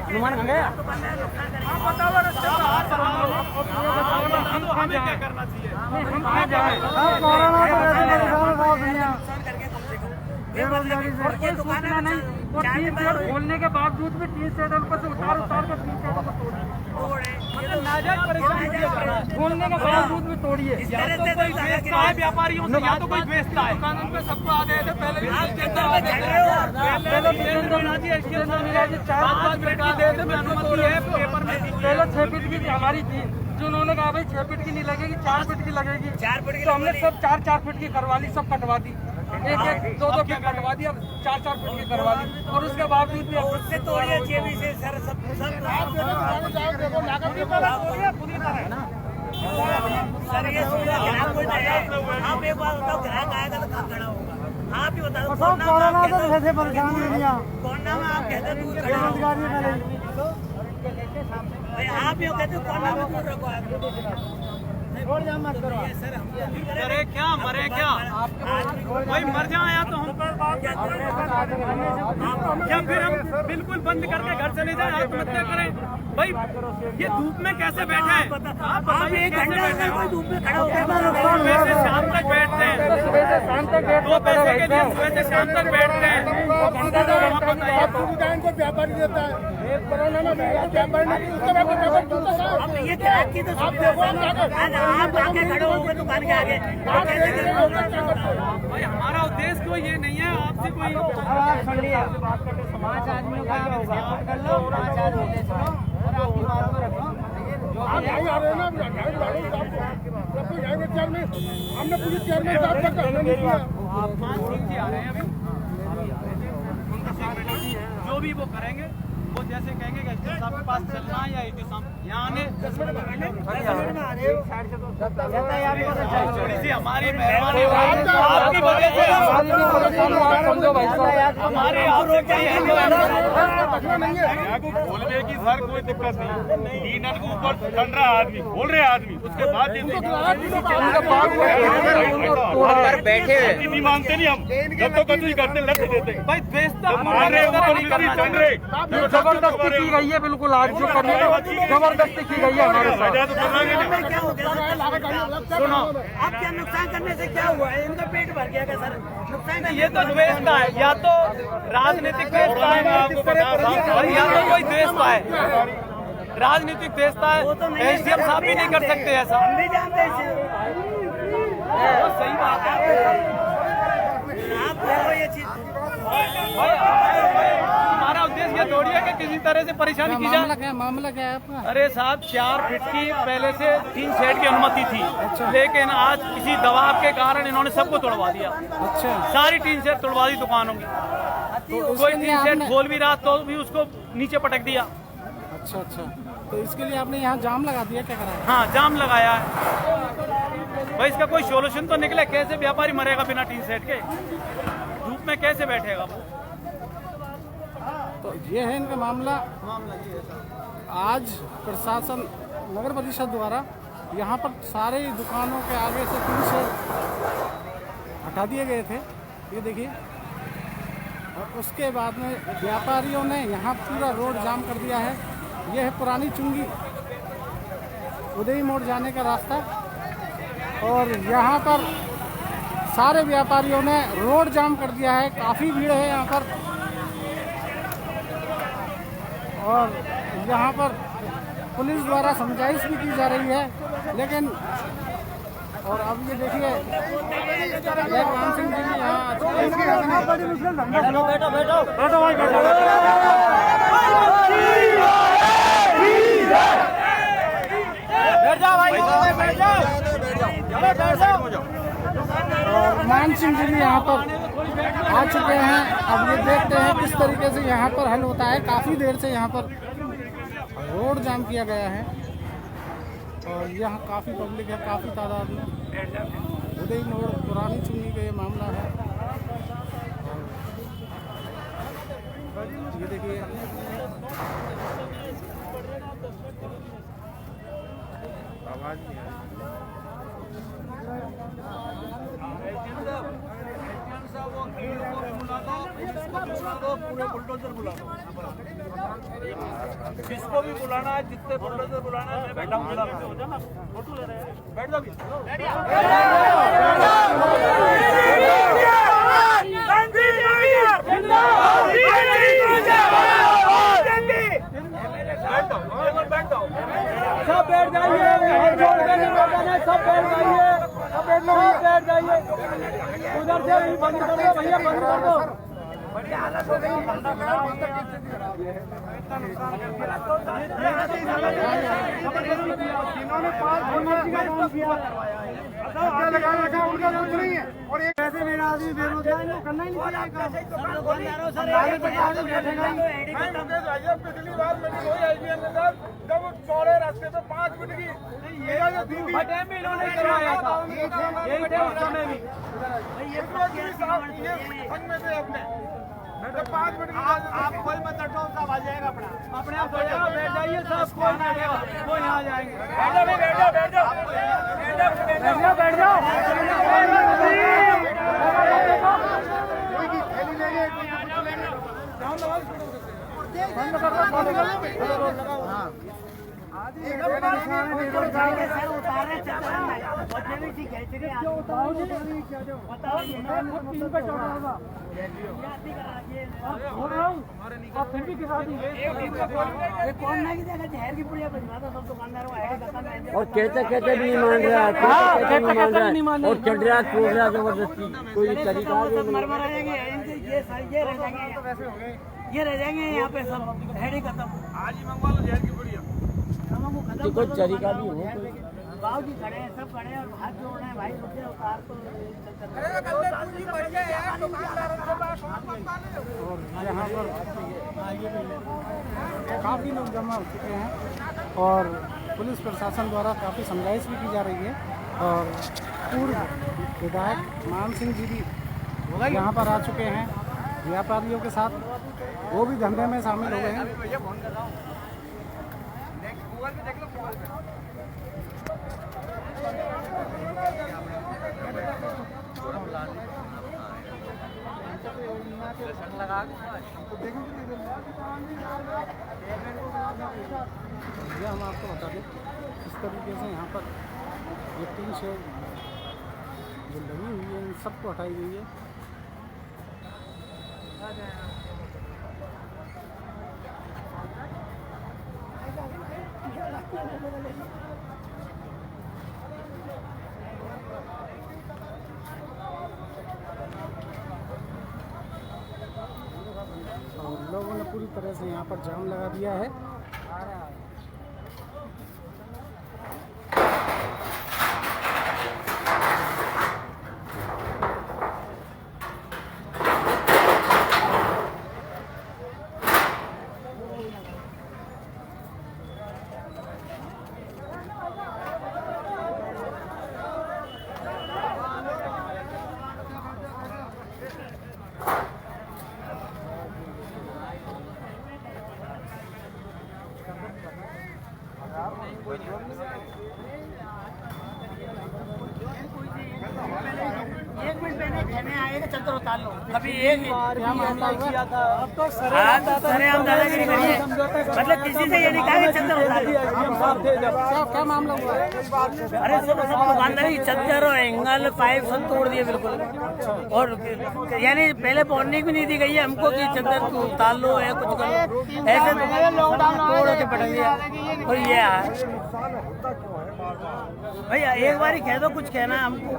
हनुमान खंगे हमें क्या करना चाहिए? बेरोजगारी से कोई सूचना नहीं। और 3 शेड खोलने के बावजूद भी 3 शेड ऊपर से उतार के 3 शेड को तोड़िए। खोलने के बावजूद भी तोड़िए। या तो कोई बेचता है व्यापारियों से, या तो कोई बेचता है। दुकानों पे सबको आ गए थे पहले भी। पहले पहले 6 फीट की हमारी थी, जो उन्होंने कहा भाई 6 फीट की नहीं लगेगी, 4 फीट की लगेगी। तो हमने सब 4-4 फीट की करवा ली, सब कटवा दी। 1-1, 2-2 फीट कटवा दी, अब 4-4 फीट की करवा दी। और उसके बावजूद भी उससे तोड़िए सर सब सर ये ग्राहक कोई नहीं है। आप एक बार बताओ, ग्राहक आएगा तो कहाँ खड़ा होगा? आप ही बताओ। कौन नाम है आप कहते दूर बेरोजगारी आप ही कहते कौन नाम है दूर रखो आप। करे क्या मरे क्या? भाई मर जाए या तो हम क्या फिर हम बिल्कुल बंद करके घर चले जाए, आत्महत्या करें? भाई ये धूप में कैसे बैठे हैं? आप बताइए कैसे बैठे हैं? धूप में खड़ा होकर सुबह से शाम तक बैठते हैं, 2 पैसे के लिए सुबह से शाम तक बैठते हैं। व्यापारी देता है अब ये ग्राहक की तो आप आके खड़े होंगे दुकान के आगे। भाई हमारा उद्देश्य कोई ये नहीं है आपसे कोई 5 आदमियों का सपोर्ट कर लो, 5 आदमी ले चलो और आपकी बात को रखो। हमने पुलिस चेयरमैन साहब तक हमने नहीं किया। आप 5 जी आ रहे हैं अभी, जो भी वो करेंगे वो जैसे कहेंगे कि एसडीएम साहब के पास चलना है या एसडीएम साहब यहाँ आने। थोड़ी सी हमारी मेहरबानी आपकी वजह से हमारे बोलने की सर कोई दिक्कत नहीं, टीनर के ऊपर ठंड रहा आदमी, बोल रहे आदमी, उसके बाद बैठे नहीं मानते नहीं हम, जब तो कतई करते लग देते भाई द्वेष तो हमारे ऊपर ठंड रहे। जबरदस्ती की गई है, बिल्कुल आज जो करने जबरदस्ती की गई है हमारे साथ। सुनो, आप क्या नुकसान करने से क्या हुआ है? इनका पेट भर गया क्या सर? नुकसान ये तो द्वेषता है, या तो राजनीतिक द्वेषता है और या तो कोई द्वेषता है, राजनीतिक द्वेषता है। एसडीएम साहब भी नहीं कर सकते ऐसा। हम भी जानते हैं सही बात है। आप देखो ये चीज। हमारा उद्देश्य ये थोड़ी है कि किसी तरह से परेशानी की जाए। मामला क्या है आपका? अरे साहब 4 फीट की पहले से 3 शेड की अनुमति थी, लेकिन आज किसी दबाव के कारण इन्होंने सबको तोड़वा दिया। अच्छा, सारी 3 शेड तोड़वा दी दुकानों की। कोई 3 शेड खोल भी रहा तो भी उसको नीचे पटक दिया। अच्छा, तो इसके लिए आपने यहाँ जाम लगा दिया, क्या करा है? हाँ जाम लगाया है। भाई इसका कोई सोल्यूशन तो निकले, कैसे व्यापारी मरेगा बिना 3 शेड के? धूप में कैसे बैठेगा वो? तो ये है इनका मामला। आज प्रशासन नगर परिषद द्वारा यहाँ पर सारे दुकानों के आगे से 3 शेड हटा दिए गए थे, ये देखिए। और उसके बाद में व्यापारियों ने यहाँ पूरा रोड जाम कर दिया है। यह है पुरानी चुंगी उदय मोड़ जाने का रास्ता, और यहाँ पर सारे व्यापारियों ने रोड जाम कर दिया है। काफ़ी भीड़ है यहाँ पर, और यहाँ पर पुलिस द्वारा समझाइश भी की जा रही है, लेकिन और अब ये देखिए मान सिंह जी यहाँ मान सिंह जी भी यहाँ पर आ चुके हैं। अब ये देखते हैं किस तरीके से यहाँ पर हल होता है। काफ़ी देर से यहाँ पर रोड जाम किया गया है और यहाँ काफ़ी पब्लिक है, काफ़ी तादाद में। उदय मोड़ पुरानी चुंगी का ये मामला है। ये देखिए आवाज़ नहीं आ रही। पूरे बुलडोजर बुला जिसको भी बुलाना है, जितने बुलडोजर बुलाना है, मैं बैठा हूँ। हो जाना, फोटो ले रहे हैं, बैठ जाओ। सब बैठ जाइए, सब बैठ जाइए। उधर से बंद कर दो भैया, बंद कर दो। जिन्होंने 5 लगा रखा उनका कुछ नहीं है। और एक ऐसे मेरा आदमी बेरोजगार है, करना ही नहीं चाहिए काम। पिछली बार मीटिंग हुई IBM के साथ, जब चौड़े रास्ते पे 5 मिनट की फटे में इन्होंने करवाया था, यही थे उसमें भी। ये संग में थे अपने। मैं तो 5 मिनट आप कोई मत डरो, सब आ जाएगा अपने आप बैठ जाइए, सब कोई ना आएगा, कोई यहाँ जाएंगे। बैठ जाओ। थैली लेंगे, फिर भी गिरा दी। कौन नहीं देगा जहर की पुड़िया बजवा दो सब दुकानदारों और कहते कहते भी नहीं मान रहा, नहीं मान रहा और चढ़ रहा, छोड़ रहा जबरदस्ती। कोई तरीका मर रह जाएंगे, ये रह जाएंगे यहाँ पे सब हेड ही खत्म। आज ही मंगवा लो जहर की पुड़िया। कोई तरीका भी हो। बाबू जी खड़े हैं, सब खड़े हैं और हाथ जोड़ रहे हैं, भाई रुके उतार तो और यहाँ पर काफ़ी लोग जमा हो चुके हैं और पुलिस प्रशासन द्वारा काफ़ी समझाइश भी की जा रही है। और पूर्व विधायक मान सिंह जी भी यहाँ पर आ चुके हैं व्यापारियों के साथ, वो भी धंधे में शामिल हो गए हैं। भैया हम आपको बता दें, इस तरीके से यहाँ पर ये 3 शेड जो लगी हुई है, इन सबको हटाई गई है। और लोगों ने पूरी तरह से यहाँ पर जाम लगा दिया है। एक मिनट पहले कहने आएगा चद्दर उतार लो, अभी एक किया था। अब तो सरेआम दादागिरी करिए, मतलब किसी से ये नहीं कहा कि चद्दर उतार लो। क्या मामला हुआ है? अरे सब दुकानदारी चद्दर और एंगल पाइप सब तोड़ दिए बिल्कुल। और यानी पहले वार्निंग भी नहीं दी गई है हमको कि चद्दर उतार लो या कुछ करो, ऐसे तोड़ के पड़ गया। और ये भैया एक बार ही कह दो, कुछ कहना है हमको।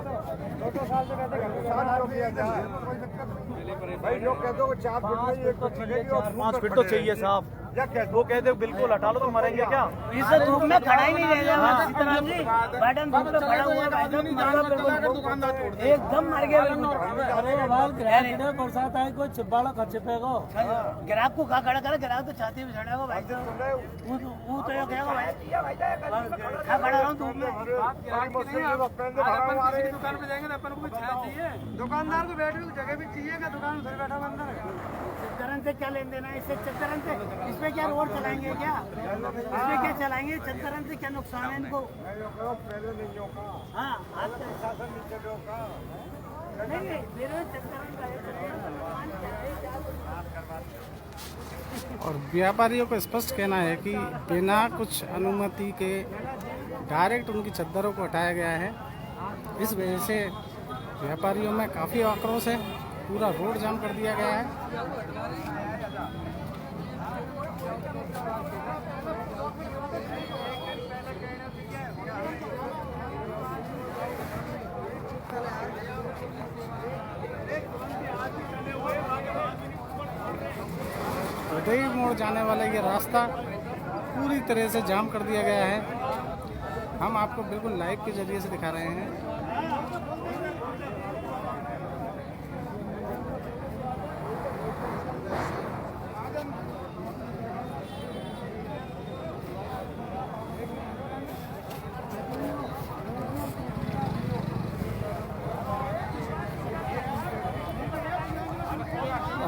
भाई लोग कहते हो 4 फुट में 5 फीट तो चाहिए साहब। वो कहते बिल्कुल हटा लो तो मरेंगे क्या? इस धूप में खड़ा ही नहीं रहेगा सीताराम जी, बैठन धूप में खड़ा हुआ है, एकदम मर गया बिल्कुल। बरसात आए कोई चिब्बाड़ा खर्चे पे गो ग्राहक को कहा खड़ा करे, ग्राहक तो छाती में चढ़ेगा भाई, वो तो ये कहेगा भाई खा खड़ा रहा हूँ धूप में। दुकान पे जाएंगे तो अपन को भी छाया चाहिए, दुकानदार को बैठने की जगह भी चाहिए। क्या दुकान उधर बैठा बंदा है? चद्दरन से क्या लेन देना है इससे? चद्दरन से इसमें क्या रोड चलाएंगे क्या? इसमें क्या चलाएंगे? चद्दरन से क्या नुकसान है इनको? हाँ नहीं मेरे चद्दरन का और व्यापारियों को स्पष्ट कहना है कि बिना कुछ अनुमति के डायरेक्ट उनकी चद्दरों को हटाया गया है। इस वजह से व्यापारियों में काफ़ी आक्रोश है, पूरा रोड जाम कर दिया गया है। उदय मोड़ जाने वाला ये रास्ता पूरी तरह से जाम कर दिया गया है। हम आपको बिल्कुल लाइव के जरिए से दिखा रहे हैं।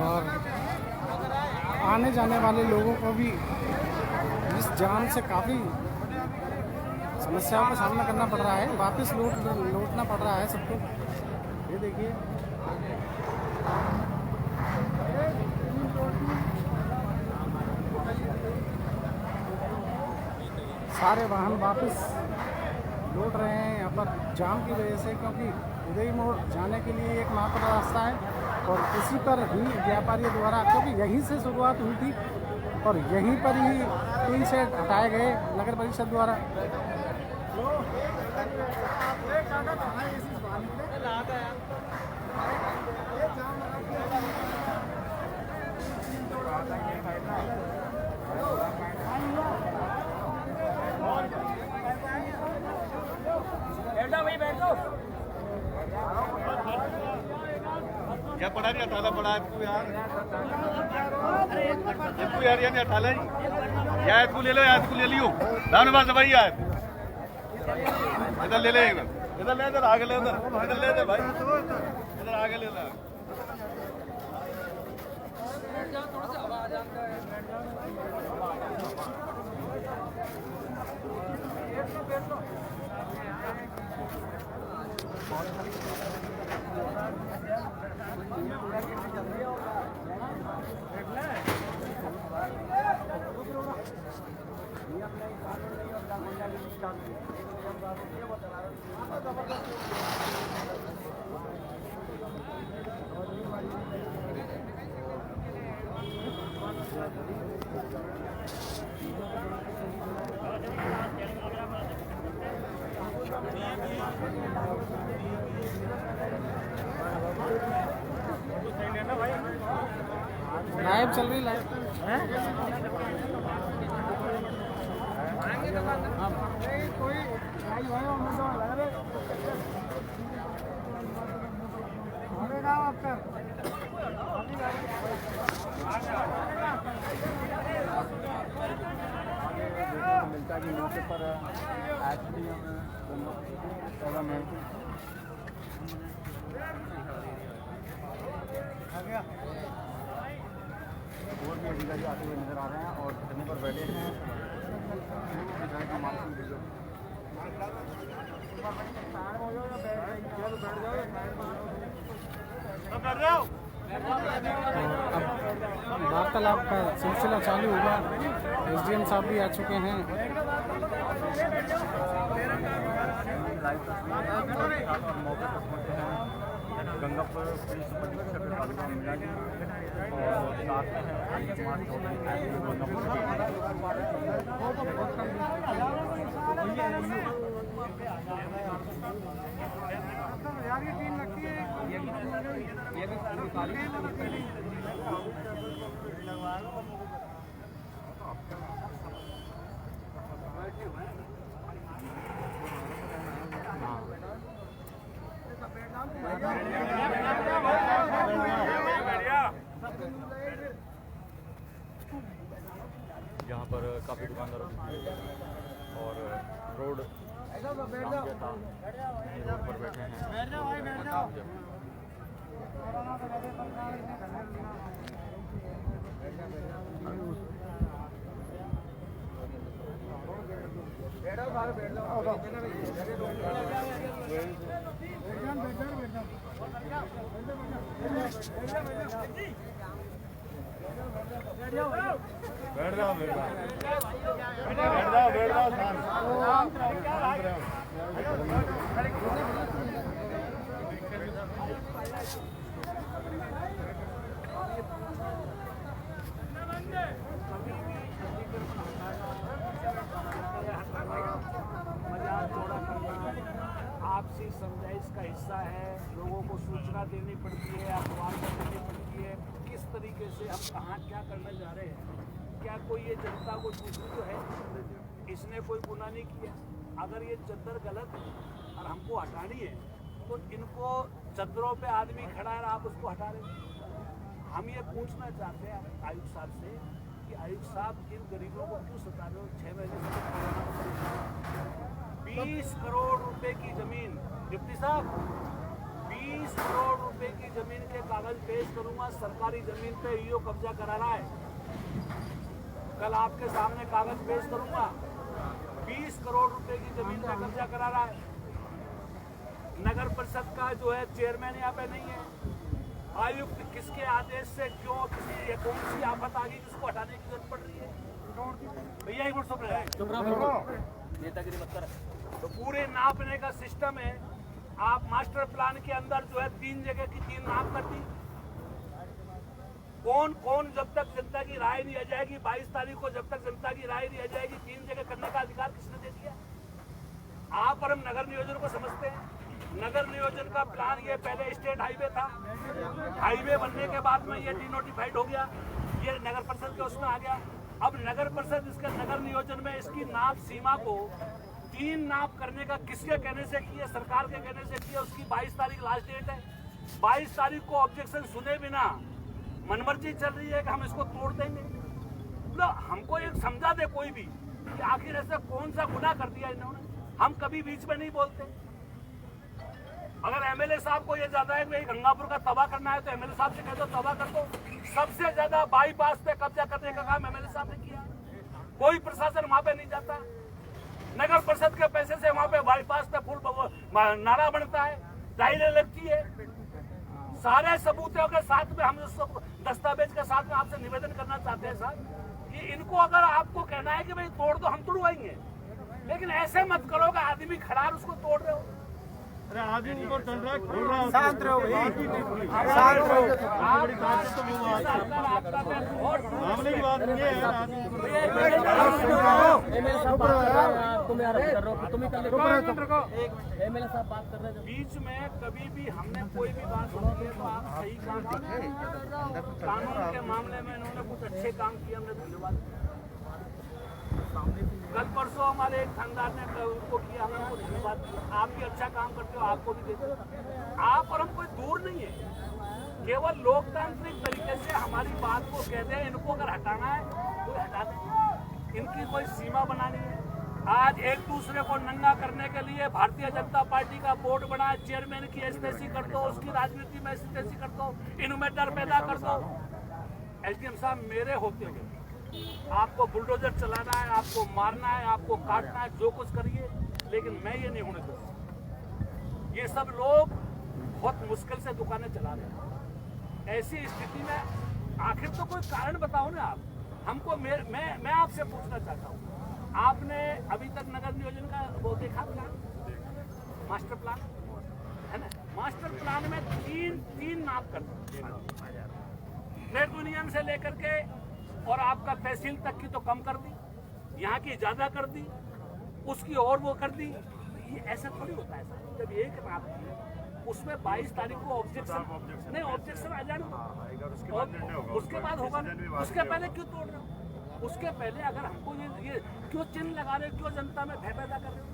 और आने जाने वाले लोगों को भी इस जाम से काफ़ी समस्याओं का सामना करना पड़ रहा है। वापस लौटना पड़ रहा है सबको। ये देखिए, सारे वाहन वापस लौट रहे हैं यहाँ पर जाम की वजह से, क्योंकि उदय मोड़ जाने के लिए एकमात्र रास्ता है और इसी पर ही व्यापारियों द्वारा, क्योंकि यहीं से शुरुआत हुई थी और यहीं पर ही टीन शेड हटाए गए नगर परिषद द्वारा। क्या पढ़ा नहीं अठाला पढ़ा है यार, यार यार अठाला ही याद को ले लो, याद को ले लियो धन्यवाद भाई। याद इधर ले ले, इधर ले, इधर आगे ले, इधर ले दे भाई, इधर आगे ले ले। लाइव चल रही, लाइव मिलता है मौके पर और भी अधिकारी आते हुए नजर आ रहे हैं और धरने पर बैठे हैं। अब वार्तालाप का सिलसिला चालू हुआ। एसडीएम साहब भी आ चुके हैं। गंगापुर पुलिस और साथ यहाँ पर काफ़ी दुकानदारों और रोड रोड पर बैठे हैं। बैठ जाओ शांत। आपसी समझाइश का हिस्सा है, लोगों को सूचना देनी पड़ती है, अखबार में देनी पड़ती है किस तरीके से हम कहाँ क्या करने जा रहे हैं। क्या कोई ये जनता को दूसरी तो है, इसने कोई गुनाह नहीं किया। अगर ये चद्दर गलत है और हमको हटानी है तो इनको चद्दरों पे आदमी खड़ा है, आप उसको हटा रहे हैं। हम ये पूछना चाहते हैं आयुक्त साहब से कि आयुक्त साहब इन गरीबों को क्यों सता रहे हो? 6 महीने से 20 करोड़ रुपए की जमीन, डिप्टी साहब 20 करोड़ रुपए की जमीन के कागज पेश करूंगा। सरकारी जमीन पे ईओ कब्जा करा रहा है, कल आपके सामने कागज पेश करूंगा। 20 करोड़ रुपए की जमीन पे कब्जा करा रहा है। नगर परिषद का जो है चेयरमैन यहाँ पे नहीं है। आयुक्त किसके आदेश से क्यों किसी कौन सी आफत आ गई जिसको हटाने की जरूरत पड़ रही है? भैया एक मिनट नेतागिरी मत कर। तो पूरे नापने का सिस्टम है। आप मास्टर प्लान के अंदर जो है 3 जगह की 3 नाप कर दी। कौन कौन जब तक जनता की राय नहीं आ जाएगी, 22 तारीख को जब तक जनता की राय नहीं आ जाएगी, 3 जगह करने का अधिकार किसने दे दिया? आप और हम नगर नियोजन को समझते हैं। नगर नियोजन का प्लान ये पहले स्टेट हाईवे था, हाईवे बनने के बाद में ये डिनोटिफाइड हो गया, ये नगर परिषद के उसमें आ गया। अब नगर परिषद इसके नगर नियोजन में इसकी नाप सीमा को 3 नाप करने का किसके कहने से किया? सरकार के कहने से किया। उसकी 22 तारीख लास्ट डेट है। 22 तारीख को ऑब्जेक्शन सुने बिना मनमर्जी चल रही है कि हम इसको तोड़ देंगे। मतलब हमको एक समझा दे कोई भी कि आखिर ऐसा कौन सा गुनाह कर दिया इन्होंने। हम कभी बीच में नहीं बोलते। अगर एमएलए साहब को ये ज्यादा है कि गंगापुर का तबाह करना है तो एमएलए साहब से कह दो तबाह कर दो। सबसे ज्यादा बाईपास पे कब्जा करने का काम एमएलए साहब ने किया। कोई प्रशासन वहां पे नहीं जाता। नगर परिषद के पैसे से वहां पे बाईपास पे फुल नारा बनता है, टाइलें लगती है। सारे सबूतों के साथ में हम दस्तावेज के साथ में आपसे निवेदन करना चाहते हैं साहब कि इनको अगर आपको कहना है कि भाई तोड़ दो, हम तोड़वाएंगे, लेकिन ऐसे मत करो कि आदमी खड़ा है उसको तोड़ रहे हो। अरे आदमी ऊपर चल रहा है, शांत रहो भाई, शांत रहो। मामले की बात नहीं है। बीच में कभी भी हमने कोई भी बात सुनी है तो आप सही काम कीजिए। कानून के मामले में इन्होंने कुछ अच्छे काम किए, हमने धन्यवाद। कल परसों हमारे एक खानदान ने उनको किया, हमने उनको धन्यवाद किया। आप भी अच्छा काम करते हो, आपको भी देते। आप और हम कोई दूर नहीं है, केवल लोकतांत्रिक तरीके से हमारी बात को कहते हैं। इनको अगर हटाना है तो हटा दें, इनकी कोई सीमा बनानी है। आज एक दूसरे को नंगा करने के लिए भारतीय जनता पार्टी का बोर्ड बना, चेयरमैन की एस्टेसी कर दो, उसकी राजनीति में एस्टेसी कर दो, इनमें डर पैदा कर दो। एसडीएम साहब मेरे होते हुए आपको बुलडोजर चलाना है, आपको मारना है, आपको काटना है, जो कुछ करिए, लेकिन मैं ये नहीं होने दूंगा। ये सब लोग बहुत मुश्किल से दुकानें चला रहे हैं। ऐसी स्थिति में आखिर तो कोई कारण बताओ ना आप हमको। मैं आपसे पूछना चाहता हूँ, आपने अभी तक नगर नियोजन का वो देखा प्लान, मास्टर प्लान है ना? मास्टर प्लान में तीन नाप कर ट्रेड यूनियन से लेकर के और आपका तहसील तक की तो कम कर दी, यहाँ की ज्यादा कर दी, उसकी और वो कर दी। ये ऐसा थोड़ी होता है सर। जब एक नाप की उसमें 22 तारीख को ऑब्जेक्शन नहीं, ऑब्जेक्शन आ जाए उसके बाद होगा। उसके पहले क्यों तोड़ रहे हो? उसके पहले अगर हमको ये क्यों चिन्ह लगा रहे, क्यों जनता में भय पैदा कर रहे हो?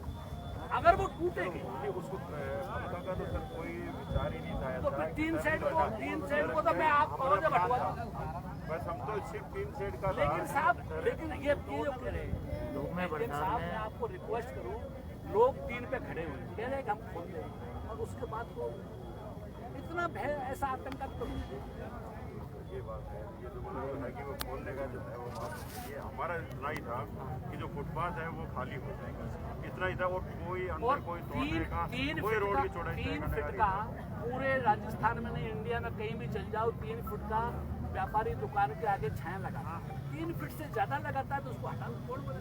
अगर वो टूटेगी उसको तो सर कोई विचार ही नहीं था। तो फिर 3 सेट को तो मैं आप कहो जब हटवा दूं। बस हम तो सिर्फ 3 सेट का। लेकिन साहब, लेकिन ये कह रहे हैं साहब, मैं आपको रिक्वेस्ट करूं, लोग 3 पे खड़े हुए कह रहे हैं कि हम खोल दें, और उसके बाद तो इतना भय, ऐसा आतंक करूँ। ये बात है, ये जो है कि वो खोलने का जो है वो बात, ये हमारा इतना ही था कि जो फुटपाथ है वो खाली हो जाएगा, इतना ही था। और कोई अंदर कोई तोड़ने का, कोई रोड की चौड़ाई 3 फीट का पूरे राजस्थान में नहीं, इंडिया में कहीं भी चल जाओ, 3 फुट का व्यापारी दुकान के आगे छाया लगाता है, 3 फीट से ज्यादा लगाता है तो उसको हटा दो, तोड़ बोले।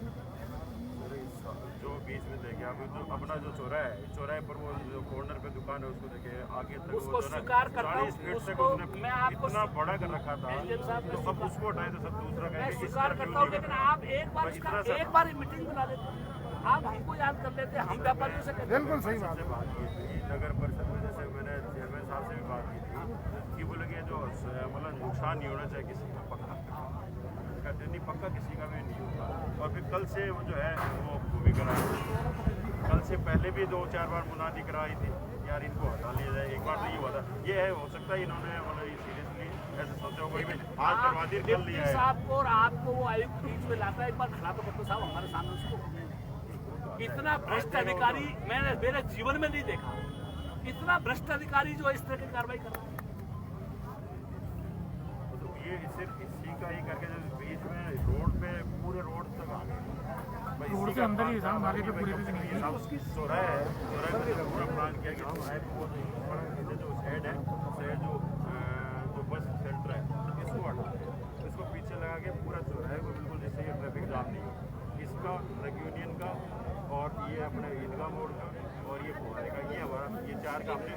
जो बीच में देखे आप तो अपना जो चौराहे पर वो जो कॉर्नर पे दुकान है उसको देखे आगे तक उसको स्वीकार करता हूँ, 40 फीट तक उसको उसने मैं आपको इतना बड़ा कर रखा था, तो अब उसको हटाए तो सब दूसरा मैं कहेंगे स्वीकार करता हूँ, लेकिन आप एक बार मीटिंग बुला लेते, आप हमको याद कर लेते, हम व्यापारियों से कहते। बिल्कुल सही बात है। बात की थी नगर परिषद में, जैसे मैंने चेयरमैन साहब से भी बात की थी कि बोले कि जो मतलब नुकसान नहीं होना चाहिए किसी का, पक्का नहीं, पक्का किसी का भी नहीं होगा। और फिर कल से वो जो है वो भी कराई, कल से पहले भी 2-4 बार मुनादी कराई थी यार इनको हटा लिया जाए। एक बार तो ये हुआ था, ये है हो सकता है इन्होंने मतलब सीरियसली ऐसे सोचा होगा कि आज करवा दी कर लिया है साहब को, और आपको वो आयुक्त बीच में लाता है, एक बार खड़ा तो करते साहब हमारे सामने उसको। इतना भ्रष्ट अधिकारी मैंने मेरे जीवन में नहीं देखा, इतना भ्रष्ट अधिकारी जो इस तरह की कार्रवाई कर रहा है। तो ये सिर्फ इसी का ही करके जो बीच में रोड पे पूरे रोड तक आ गए, रोड के अंदर ही आगे पे पूरे भी उसकी चौराहे है, पूरा प्लान किया कि चौराहे पे वो जो शेड है, शेड जो बस सेंटर है इसको हटा दें, इसको पीछे लगा के पूरा चौराहे को बिल्कुल जैसे ये ट्रैफिक जाम नहीं हो, इसका ट्रक यूनियन का और ये अपने ईदगाह मोड़ का और ये फुहारे का, ये हमारा ये 4 का हमने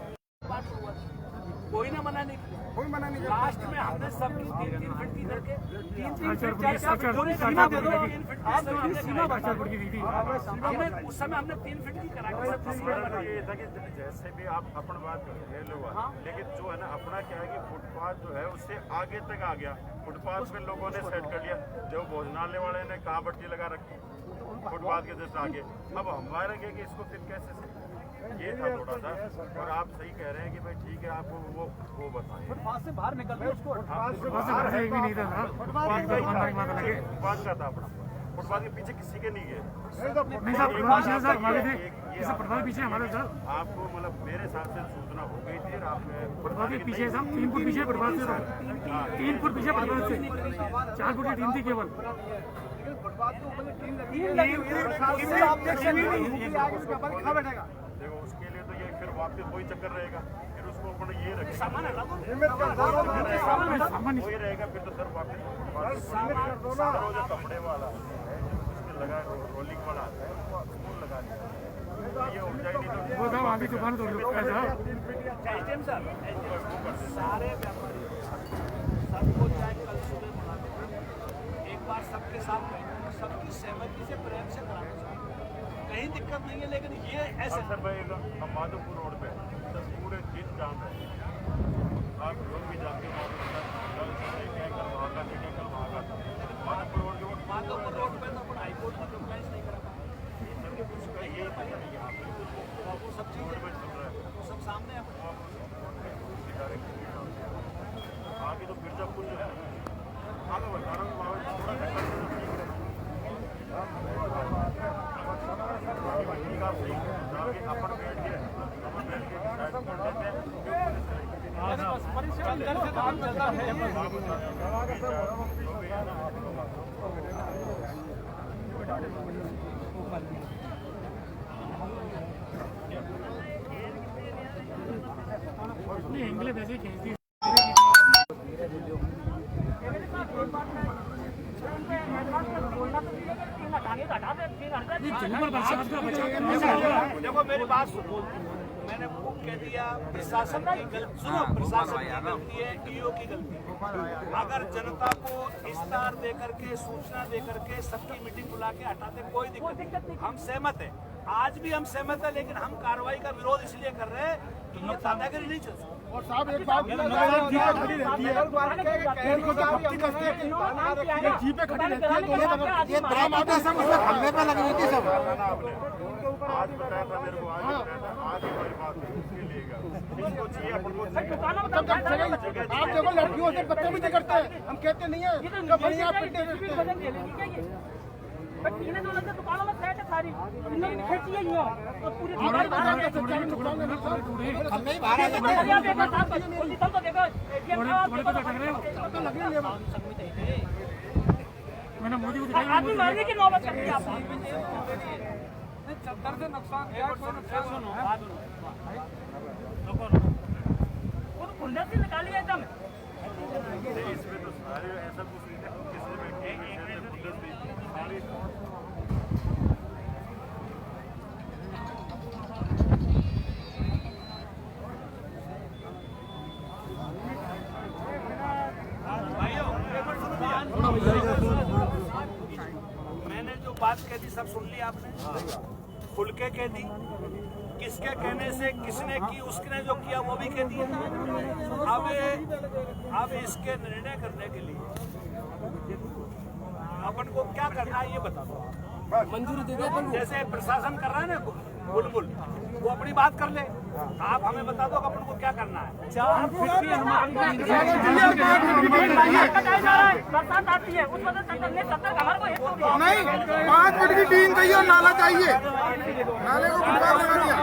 कोई ना मना नहीं किया, कोई मना नहीं। लास्ट में हमने सबकी 3-3 फीट की करके 3-3 फीट 4-4 पूरी सीमा दे दो, 3 फीट की सीमा बादशाहपुर की दी थी। हमने उस समय हमने 3 फीट की करा के सबकी सीमा बना दी। ये था कि जैसे भी आप अपन बात कर लो, लेकिन जो है ना अपना क्या है कि फुटपाथ जो है उससे आगे तक आ गया, फुटपाथ पे लोगों ने सेट कर लिया, जो भोजनालय वाले ने कहाँ बट्टी लगा रखी फुटपाथ के जस्ट आगे। अब हमारा क्या कि इसको फिर कैसे ये था थोड़ा सा, और आप सही कह रहे हैं कि भाई ठीक है आपको वो बताएं फुटपाथ से बाहर निकल रहे उसको फुटपाथ का था अपना, फुटपाथ के पीछे किसी के नहीं गए, पीछे हमारे आपको मतलब मेरे हिसाब से सूचना हो गई थी, और आप फुटपाथ के पीछे 3 फुट पीछे फुटपाथ से 3 फुट पीछे फुटपाथ से 4 फुट की टीम थी केवल। देखो उसके लिए तो ये फिर वापस वही चक्कर रहेगा, फिर उसको अपन ये रखेगा सामान हटा दो, वही रहेगा फिर तो सर वापस वो जो कपड़े वाला है उसमें लगा रोलिंग वाला आता है वो लगा दिया, ये हो जाए नहीं तो वो साहब आगे दुकान तोड़ लो एसडीएम साहब सारे व्यापारी सबको चाहे कल सुबह बुला दें, एक बार सबके साथ बैठे, सबकी सहमति से प्रेम से कराना चाहिए, कहीं दिक्कत नहीं है। लेकिन ये ऐसे सर भाई हम माधोपुर रोड पे सर पूरे दिन जाम है, आप लोग भी जाते हो कल वहाँ का नहीं, कल वहाँ का माधोपुर रोड पे तो हाई कोर्ट में कंप्लेंट नहीं करा पाए, ये वो सब चीजें वो सब सामने है। आगे तो बिरजा पुल जो है आगे बता रहा हूँ थोड़ा अपन बैठ के इंग्लिश ऐसे खेलती देखो मेरी बात सुनो, मैंने बुक कह दिया, प्रशासन की गलती, सुनो प्रशासन की गलती है, डीओ की गलती है। अगर जनता को इस्तार दे करके सूचना दे करके सबकी मीटिंग बुला के हटाते कोई दिक्कत नहीं, हम सहमत है, आज भी हम सहमत है, लेकिन हम कार्रवाई का विरोध इसलिए कर रहे हैं कि ये दादागिरी नहीं चल सकती। और साहब एक बात जीपे खड़ी रहती है, जीपे खड़ी रहती है, ये ड्राम आते सब उसमें खंभे पे लगी हुई थी सब। आज बताया था मेरे को, आज बताया था, आज हमारी बात उसके लिए इसको चाहिए अपन को आप देखो लड़कियों से बदतमीजी करते हैं, हम कहते नहीं है बढ़िया दुकानों में सेट है सारी, खर्ची है और पूरी मैंने मोदी को आदमी मारने की नौबत करती है आप। चद्दर से नुकसान क्या, कोई नुकसान सुनो वो तो खुले से निकालिए एकदम। मैंने जो बात कह दी सब सुन ली आपने, खुल के कह दी, किसके कहने से किसने की, उसने जो किया वो भी कह दिया। अब इसके निर्णय करने के लिए अपन को क्या करना है ये बता दो। मंजूरी दे दो। जैसे प्रशासन कर रहा है ना बुलबुल, वो अपनी बात कर ले, आप हमें बता दो अपन को क्या करना है। बरसात आती है उस वजह से हमारे को नहीं, 5 फुट की टीन चाहिए और नाला चाहिए, नाले को फुटपाथ लगा दिया।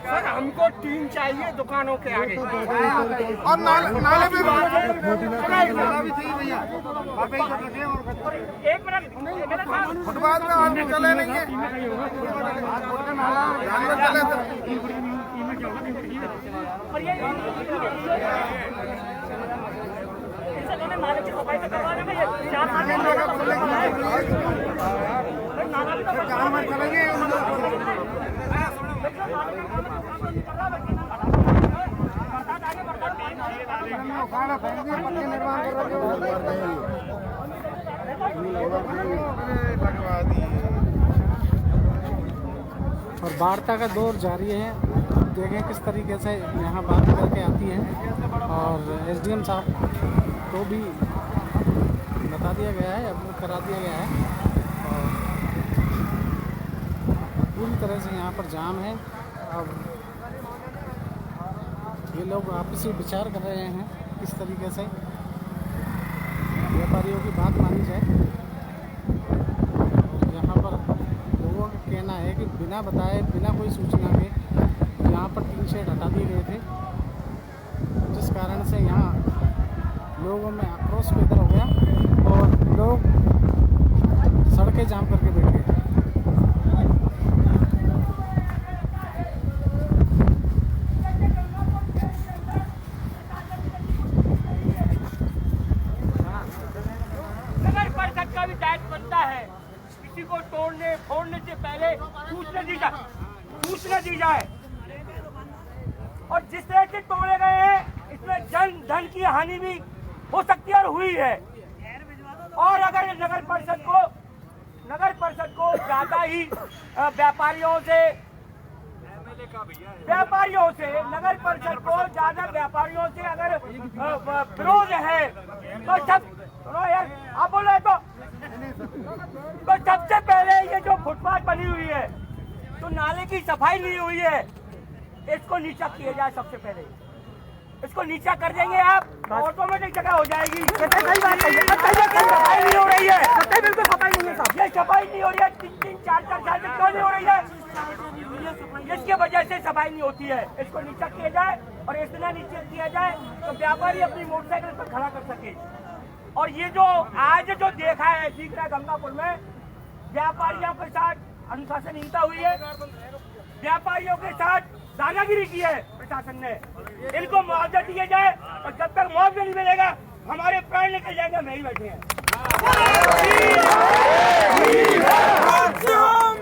सर हमको टीन चाहिए दुकानों के आगे, और नाले पे नाला भी चाहिए भैया। एक मिनट फुटपाथ में आदमी चले नहीं है, जानवर चले तो और ये नाले की सफाई तो करवा देंगे। ये 4-5 नाला भी तो कहाँ में चलेंगे। और वार्ता का दौर जारी है। देखें किस तरीके से यहाँ बात करके आती हैं। और एसडीएम साहब को भी बता दिया गया है, अवगत करा दिया गया है। और पूरी तरह से यहाँ पर जाम है। अब ये लोग आपसी विचार कर रहे हैं किस तरीके से व्यापारियों की बात मानी जाए। और यहाँ पर लोगों का कहना है कि बिना बताए, बिना कोई सूचना के यहाँ पर टीन शेड हटा दिए गए थे, जिस कारण से यहाँ लोगों में आक्रोश पैदा हो गया और लोग सड़कें जाम करके बैठ गए। नगर परिषद का भी दायित्व बनता है, किसी को तोड़ने फोड़ने से पहले सूचना दी जाए। और जिस तरह से तोड़े गए हैं इसमें जन धन की हानि भी हो सकती है और हुई है। और अगर नगर परिषद को ज्यादा ही व्यापारियों से नगर परिषद को ज्यादा व्यापारियों से अगर विरोध है तो सब यार आप बोल रहे तो सबसे पहले ये जो फुटपाथ बनी हुई है तो नाले की सफाई नहीं हुई है, इसको नीचा किया जाए। सबसे पहले इसको नीचा कर देंगे आप, ऑटोमेटिक जगह हो जाएगी। सही बात है, सफाई नहीं हो रही है, बिल्कुल सफाई नहीं है साहब। ये सफाई नहीं हो रही है, 3-3, 4-4 साल से क्यों नहीं हो रही है? इसके वजह से सफाई नहीं होती है। इसको नीचा किया जाए और इतना नीचे किया जाए तो व्यापारी अपनी मोटरसाइकिल पर खड़ा कर सके। और ये जो आज जो देखा है दिख रहा है गंगापुर में, व्यापारियों के साथ अनुशासनहीनता हुई है, व्यापारियों के साथ दादागिरी की है प्रशासन ने। इनको मुआवजा दिया जाए और जब तक मुआवजा नहीं मिलेगा हमारे प्राण निकल जाएंगे। हम यही बैठे हैं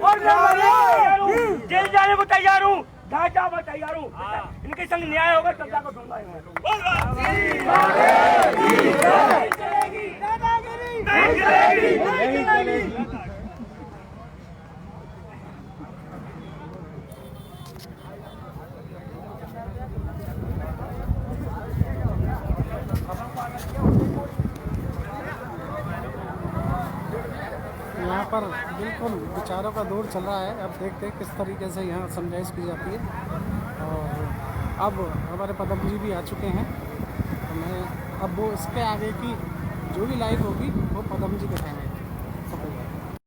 और जेल जाने को तैयार हूँ, ढांचा मैं तैयार हूँ। इनके संग न्याय होगा तब जाकर ढूंढा है। यहाँ पर बिल्कुल विचारों का दौर चल रहा है। अब देखते हैं किस तरीके से यहाँ समझाइश की जाती है। और अब हमारे पदम जी भी आ चुके हैं, तो मैं अब वो इसके आगे की जो भी लाइव होगी वो पदम जी दिखाएंगे।